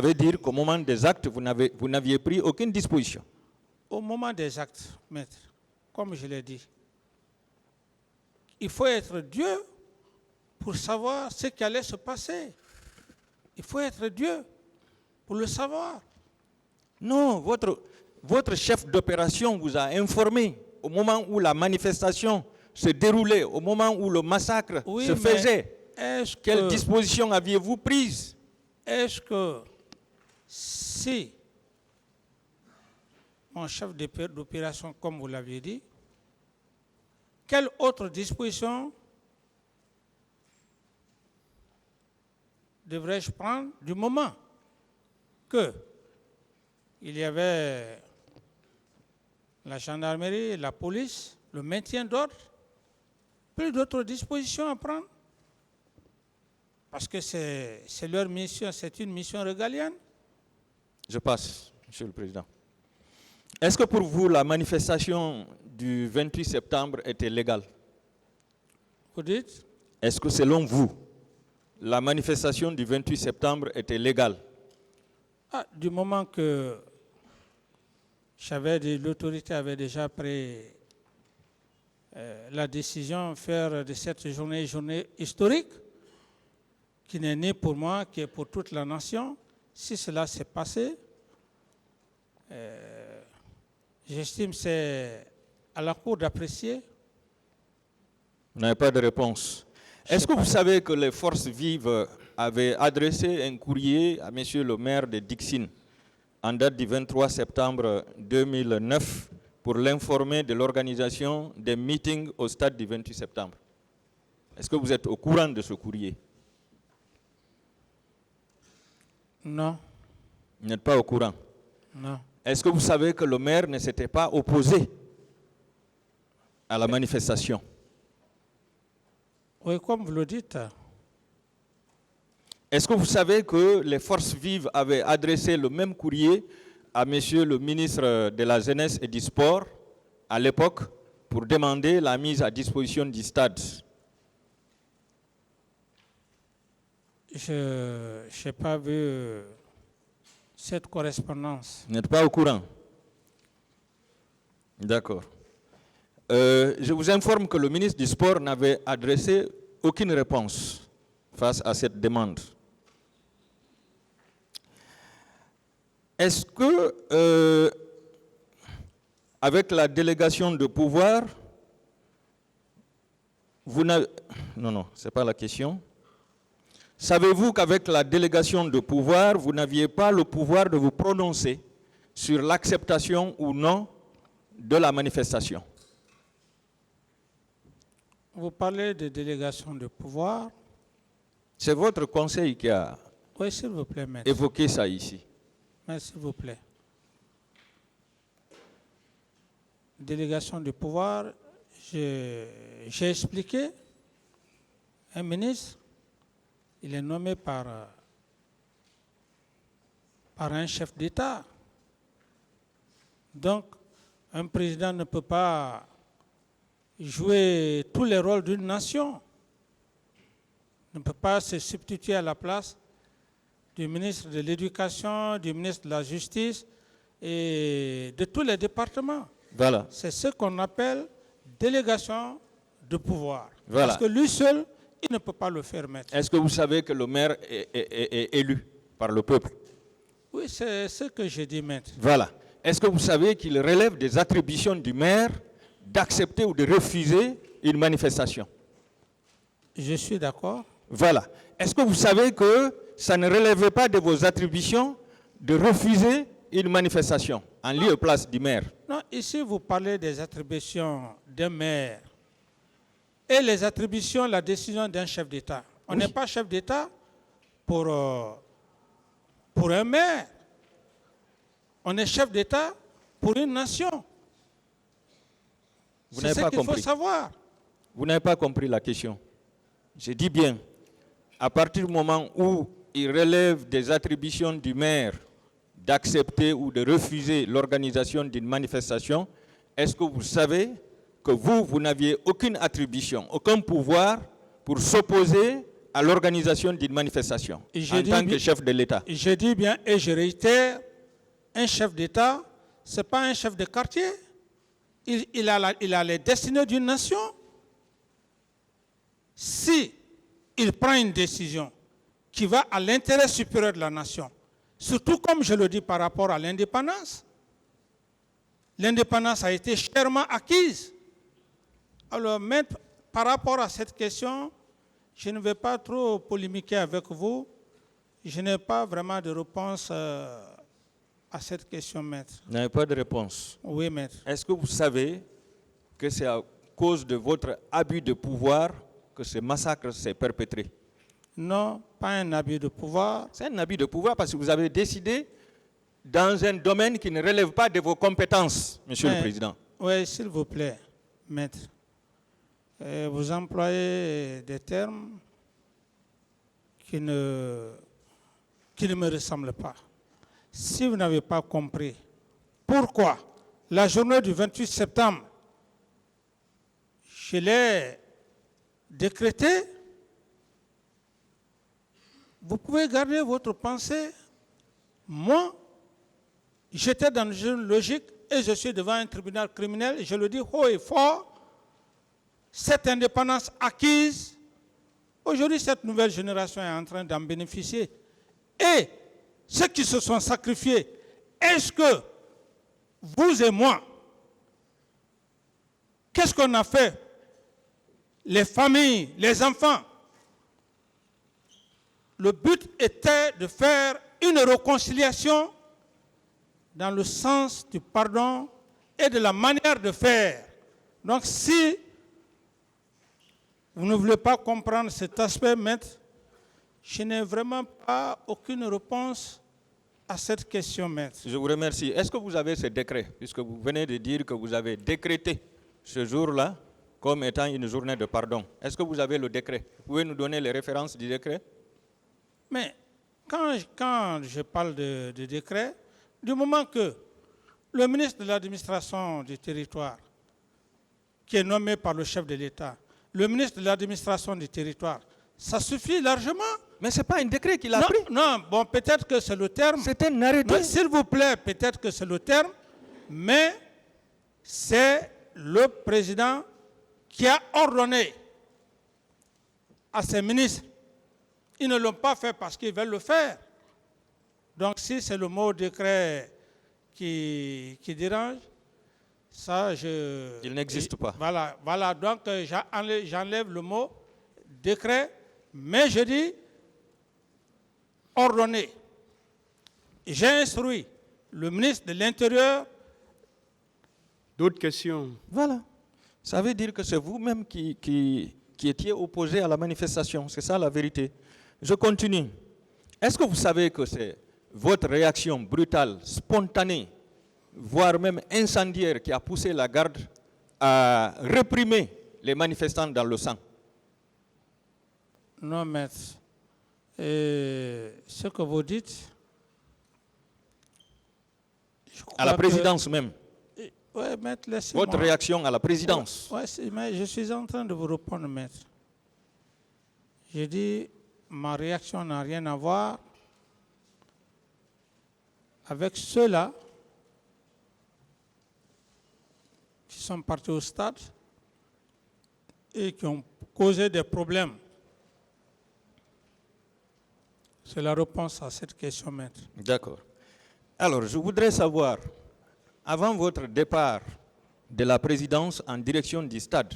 Ça veut dire qu'au moment des actes, vous n'aviez pris aucune disposition. Au moment des actes, maître, comme je l'ai dit, il faut être Dieu pour savoir ce qui allait se passer. Il faut être Dieu pour le savoir. Non, votre chef d'opération vous a informé au moment où la manifestation se déroulait, au moment où le massacre se faisait. Quelle disposition aviez-vous prise? Est-ce que si mon chef d'opération, comme vous l'aviez dit, quelle autre disposition devrais-je prendre du moment que il y avait la gendarmerie, la police, le maintien d'ordre, plus d'autres dispositions à prendre? Parce que c'est leur mission, c'est une mission régalienne. Je passe, Monsieur le Président. Est-ce que pour vous, la manifestation du 28 septembre était légale? Vous dites? Est-ce que selon vous, la manifestation du 28 septembre était légale? Du moment que l'autorité avait déjà pris la décision de faire de cette journée une journée historique, qui n'est ni pour moi, qui est pour toute la nation. Si cela s'est passé, j'estime que c'est à la Cour d'apprécier. Vous n'avez pas de réponse. Est-ce que vous savez que les forces vives avaient adressé un courrier à M. le maire de Dixine en date du 23 septembre 2009 pour l'informer de l'organisation des meetings au stade du 28 septembre? Est-ce que vous êtes au courant de ce courrier? Non. Vous n'êtes pas au courant? Non. Est-ce que vous savez que le maire ne s'était pas opposé à la manifestation? Oui, comme vous le dites. Est-ce que vous savez que les forces vives avaient adressé le même courrier à Monsieur le ministre de la Jeunesse et du Sport à l'époque pour demander la mise à disposition du stade? Je n'ai pas vu cette correspondance. Vous n'êtes pas au courant? D'accord. Je vous informe que le ministre du Sport n'avait adressé aucune réponse face à cette demande. Est-ce que, avec la délégation de pouvoir, vous n'avez... Non, ce n'est pas la question. Savez-vous qu'avec la délégation de pouvoir, vous n'aviez pas le pouvoir de vous prononcer sur l'acceptation ou non de la manifestation? Vous parlez de délégation de pouvoir. C'est votre conseil qui a oui, s'il vous plaît, maître. Évoqué ça ici. Mais s'il vous plaît. Délégation de pouvoir, j'ai expliqué, un ministre, il est nommé par un chef d'État. Donc, un président ne peut pas jouer tous les rôles d'une nation. Ne peut pas se substituer à la place du ministre de l'Éducation, du ministre de la Justice et de tous les départements. Voilà. C'est ce qu'on appelle délégation de pouvoir. Voilà. Parce que lui seul, il ne peut pas le faire, maître. Est-ce que vous savez que le maire est élu par le peuple? Oui, c'est ce que j'ai dit, maître. Voilà. Est-ce que vous savez qu'il relève des attributions du maire d'accepter ou de refuser une manifestation? Je suis d'accord. Voilà. Est-ce que vous savez que ça ne relève pas de vos attributions de refuser une manifestation en lieu et place du maire? Non, ici vous parlez des attributions d'un maire et les attributions, la décision d'un chef d'État. On n'est pas chef d'État pour un maire. On est chef d'État pour une nation. C'est ce qu'il faut savoir. Vous n'avez pas compris la question. Je dis bien, à partir du moment où il relève des attributions du maire d'accepter ou de refuser l'organisation d'une manifestation, est-ce que vous savez que vous n'aviez aucune attribution, aucun pouvoir pour s'opposer à l'organisation d'une manifestation Et en tant que chef de l'État. Je dis bien, et je réitère, un chef d'État, ce n'est pas un chef de quartier. Il a les destinées d'une nation. Si il prend une décision qui va à l'intérêt supérieur de la nation, surtout comme je le dis par rapport à l'indépendance, l'indépendance a été chèrement acquise. Alors, maître, par rapport à cette question, je ne vais pas trop polémiquer avec vous. Je n'ai pas vraiment de réponse à cette question, maître. Vous n'avez pas de réponse. Oui, maître. Est-ce que vous savez que c'est à cause de votre abus de pouvoir que ce massacre s'est perpétré? Non, pas un abus de pouvoir. C'est un abus de pouvoir parce que vous avez décidé dans un domaine qui ne relève pas de vos compétences, Monsieur le Président. Oui, s'il vous plaît, maître. Vous employez des termes qui ne me ressemblent pas. Si vous n'avez pas compris pourquoi la journée du 28 septembre, je l'ai décrétée, vous pouvez garder votre pensée. Moi, j'étais dans une logique et je suis devant un tribunal criminel et je le dis haut et fort. Cette indépendance acquise, aujourd'hui cette nouvelle génération est en train d'en bénéficier. Et ceux qui se sont sacrifiés, est-ce que vous et moi, qu'est-ce qu'on a fait? Les familles, les enfants. Le but était de faire une réconciliation dans le sens du pardon et de la manière de faire. Donc si vous ne voulez pas comprendre cet aspect, maître, je n'ai vraiment pas aucune réponse à cette question, maître. Je vous remercie. Est-ce que vous avez ce décret, puisque vous venez de dire que vous avez décrété ce jour-là comme étant une journée de pardon? Est-ce que vous avez le décret? Vous pouvez nous donner les références du décret? Mais quand je parle de décret, du moment que le ministre de l'administration du territoire, qui est nommé par le chef de l'État, le ministre de l'administration du territoire, ça suffit largement. Mais ce n'est pas un décret qu'il a pris. Non, bon, peut-être que c'est le terme. C'est un arrêté. S'il vous plaît, peut-être que c'est le terme, mais c'est le président qui a ordonné à ses ministres. Ils ne l'ont pas fait parce qu'ils veulent le faire. Donc si c'est le mot décret qui dérange, ça il n'existe pas. Voilà, donc j'enlève le mot décret, mais je dis ordonné. J'ai instruit le ministre de l'Intérieur. D'autres questions? Voilà. Ça veut dire que c'est vous-même qui étiez opposé à la manifestation. C'est ça la vérité. Je continue. Est-ce que vous savez que c'est votre réaction brutale, spontanée, voire même incendiaire qui a poussé la garde à réprimer les manifestants dans le sang? Non, maître. Ce que vous dites... À la présidence même. Oui, maître, laissez-moi. Votre réaction à la présidence. Oui, mais je suis en train de vous répondre, maître. J'ai dit, ma réaction n'a rien à voir avec ceux-là qui sont partis au stade et qui ont causé des problèmes. C'est la réponse à cette question, maître. D'accord. Alors, je voudrais savoir, avant votre départ de la présidence en direction du stade,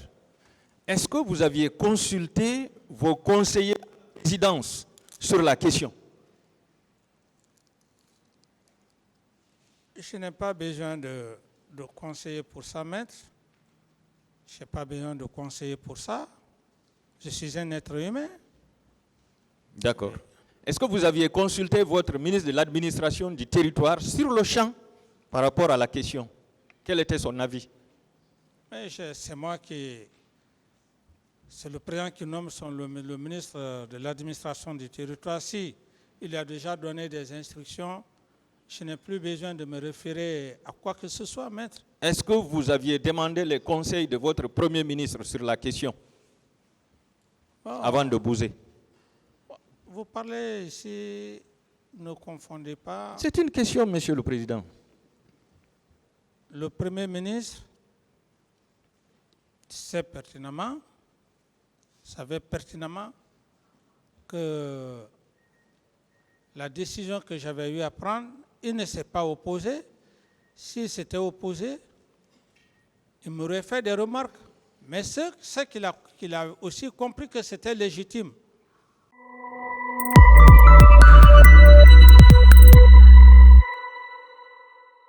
est-ce que vous aviez consulté vos conseillers de la présidence sur la question? Je n'ai pas besoin de conseiller pour ça, maître. Je n'ai pas besoin de conseiller pour ça. Je suis un être humain. D'accord. Est-ce que vous aviez consulté votre ministre de l'administration du territoire sur le champ par rapport à la question? Quel était son avis? C'est moi qui... C'est le président qui nomme le ministre de l'administration du territoire. Si il a déjà donné des instructions, je n'ai plus besoin de me référer à quoi que ce soit, maître. Est-ce que vous aviez demandé les conseils de votre Premier ministre sur la question avant de bouger? vous parlez ici, ne confondez pas. C'est une question, Monsieur le Président. Le Premier ministre savait pertinemment que la décision que j'avais eu à prendre, il ne s'est pas opposé. S'il s'était opposé, il m'aurait fait des remarques. Mais ce qu'il a aussi compris que c'était légitime.